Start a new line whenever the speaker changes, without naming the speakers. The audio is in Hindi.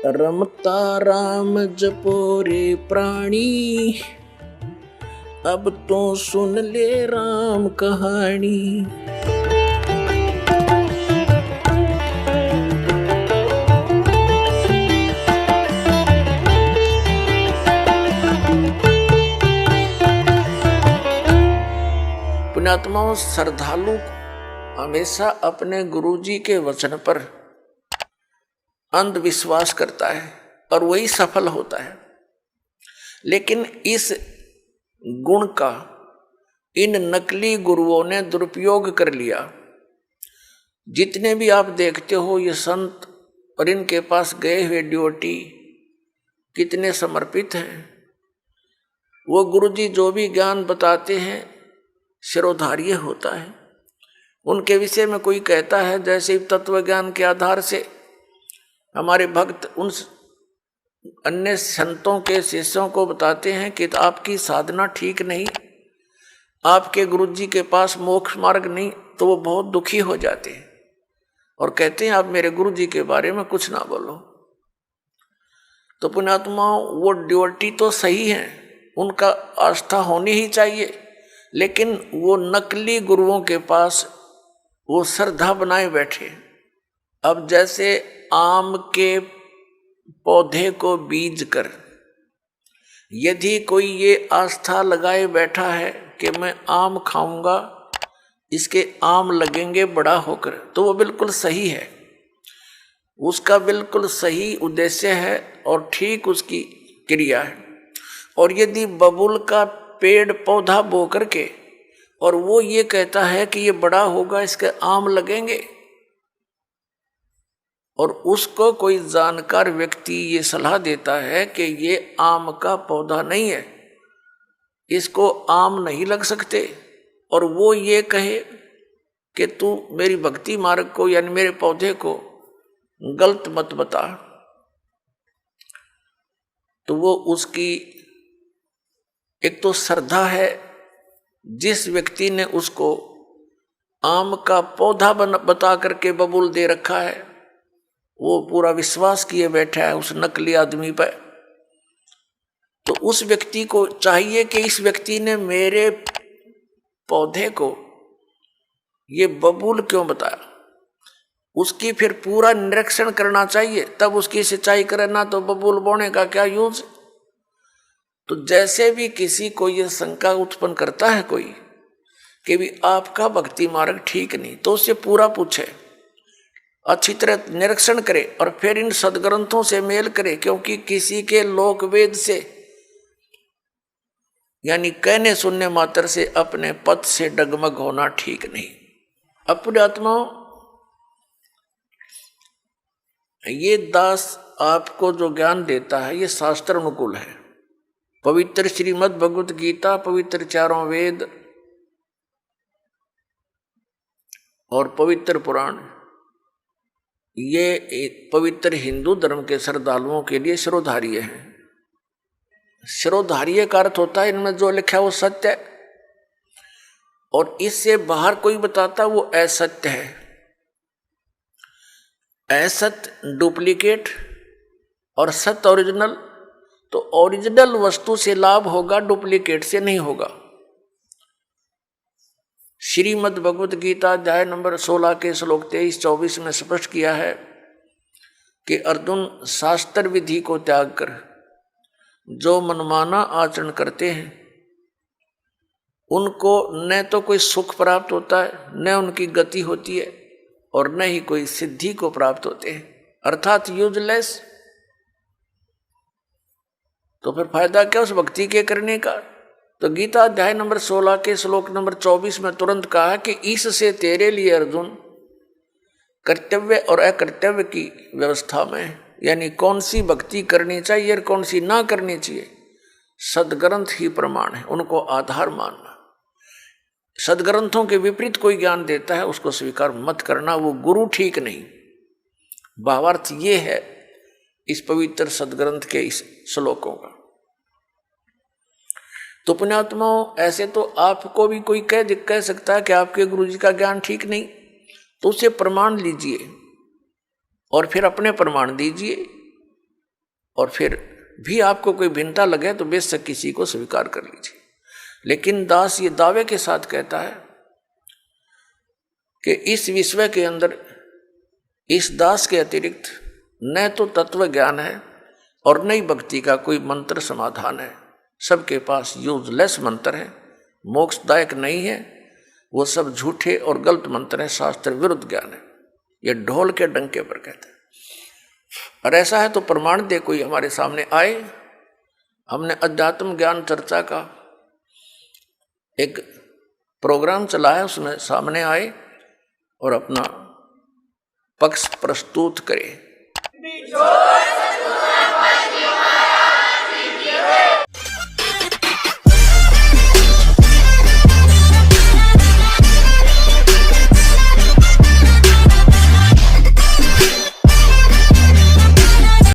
रमता राम जपो रे प्राणी, अब तो सुन ले राम कहानी। पुण्यात्माओं, श्रद्धालु हमेशा अपने गुरुजी के वचन पर अंधविश्वास करता है और वही सफल होता है। लेकिन इस गुण का इन नकली गुरुओं ने दुरुपयोग कर लिया। जितने भी आप देखते हो ये संत और इनके पास गए हुए डिवोटी कितने समर्पित हैं। वो गुरुजी जो भी ज्ञान बताते हैं शिरोधार्य होता है। उनके विषय में कोई कहता है, जैसे तत्व ज्ञान के आधार से हमारे भक्त उन अन्य संतों के शिष्यों को बताते हैं कि आपकी साधना ठीक नहीं, आपके गुरुजी के पास मोक्ष मार्ग नहीं, तो वो बहुत दुखी हो जाते हैं और कहते हैं आप मेरे गुरुजी के बारे में कुछ ना बोलो। तो पुण्यात्माओं, वो डिवोटी तो सही है, उनका आस्था होनी ही चाहिए, लेकिन वो नकली गुरुओं के पास वो श्रद्धा बनाए बैठे। अब जैसे आम के पौधे को बीज कर यदि कोई ये आस्था लगाए बैठा है कि मैं आम खाऊंगा, इसके आम लगेंगे बड़ा होकर, तो वो बिल्कुल सही है, उसका बिल्कुल सही उद्देश्य है और ठीक उसकी क्रिया है। और यदि बबूल का पेड़ पौधा बो करके और वो ये कहता है कि ये बड़ा होगा, इसके आम लगेंगे, और उसको कोई जानकार व्यक्ति ये सलाह देता है कि ये आम का पौधा नहीं है, इसको आम नहीं लग सकते, और वो ये कहे कि तू मेरी भक्ति मार्ग को यानी मेरे पौधे को गलत मत बता, तो वो उसकी एक तो श्रद्धा है। जिस व्यक्ति ने उसको आम का पौधा बता करके बबूल दे रखा है, वो पूरा विश्वास किए बैठा है उस नकली आदमी पर। तो उस व्यक्ति को चाहिए कि इस व्यक्ति ने मेरे पौधे को ये बबूल क्यों बताया, उसकी फिर पूरा निरीक्षण करना चाहिए, तब उसकी सिंचाई करना, तो बबूल बोने का क्या यूज। तो जैसे भी किसी को ये शंका उत्पन्न करता है कोई कि भी आपका भक्ति मार्ग ठीक नहीं, तो उससे पूरा पूछे, अच्छी तरह निरीक्षण करे और फिर इन सदग्रंथों से मेल करे, क्योंकि किसी के लोक वेद से यानी कहने सुनने मात्र से अपने पद से डगमग होना ठीक नहीं। अपने आत्माओं, ये दास आपको जो ज्ञान देता है ये शास्त्र अनुकूल है। पवित्र श्रीमद् भगवत गीता, पवित्र चारों वेद और पवित्र पुराण, ये एक पवित्र हिंदू धर्म के श्रद्धालुओं के लिए शिरोधार्य है। शिरोधार्य का अर्थ होता है इनमें जो लिखा है वो सत्य है, और इससे बाहर कोई बताता वो असत्य है। असत्य डुप्लीकेट और सत्य ओरिजिनल। तो ओरिजिनल वस्तु से लाभ होगा, डुप्लीकेट से नहीं होगा। श्रीमद् भगवत गीता अध्याय नंबर 16 के श्लोक 23-24 में स्पष्ट किया है कि अर्जुन, शास्त्र विधि को त्याग कर जो मनमाना आचरण करते हैं उनको न तो कोई सुख प्राप्त होता है, न उनकी गति होती है, और न ही कोई सिद्धि को प्राप्त होते हैं, अर्थात यूजलेस। तो फिर फायदा क्या उस भक्ति के करने का। तो गीता अध्याय नंबर 16 के श्लोक नंबर 24 में तुरंत कहा कि इससे तेरे लिए अर्जुन कर्तव्य और अकर्तव्य की व्यवस्था में, यानी कौन सी भक्ति करनी चाहिए और कौन सी ना करनी चाहिए, सदग्रंथ ही प्रमाण है, उनको आधार मानना। सदग्रंथों के विपरीत कोई ज्ञान देता है उसको स्वीकार मत करना, वो गुरु ठीक नहीं। भावार्थ ये है इस पवित्र सदग्रंथ के इस श्लोकों का। तो पुण्यात्माओं, ऐसे तो आपको भी कोई कह सकता है कि आपके गुरुजी का ज्ञान ठीक नहीं, तो उसे प्रमाण लीजिए और फिर अपने प्रमाण दीजिए और फिर भी आपको कोई भिन्नता लगे तो बेशक किसी को स्वीकार कर लीजिए। लेकिन दास ये दावे के साथ कहता है कि इस विश्व के अंदर इस दास के अतिरिक्त न तो तत्व ज्ञान है और न ही भक्ति का कोई मंत्र समाधान है। सबके पास यूजलेस मंत्र है, मोक्षदायक नहीं है, वो सब झूठे और गलत मंत्र हैं, शास्त्र विरुद्ध ज्ञान है। ये ढोल के डंके पर कहते हैं। और ऐसा है तो प्रमाण दे कोई हमारे सामने आए। हमने अध्यात्म ज्ञान चर्चा का एक प्रोग्राम चलाया, उसमें सामने आए और अपना पक्ष प्रस्तुत करे।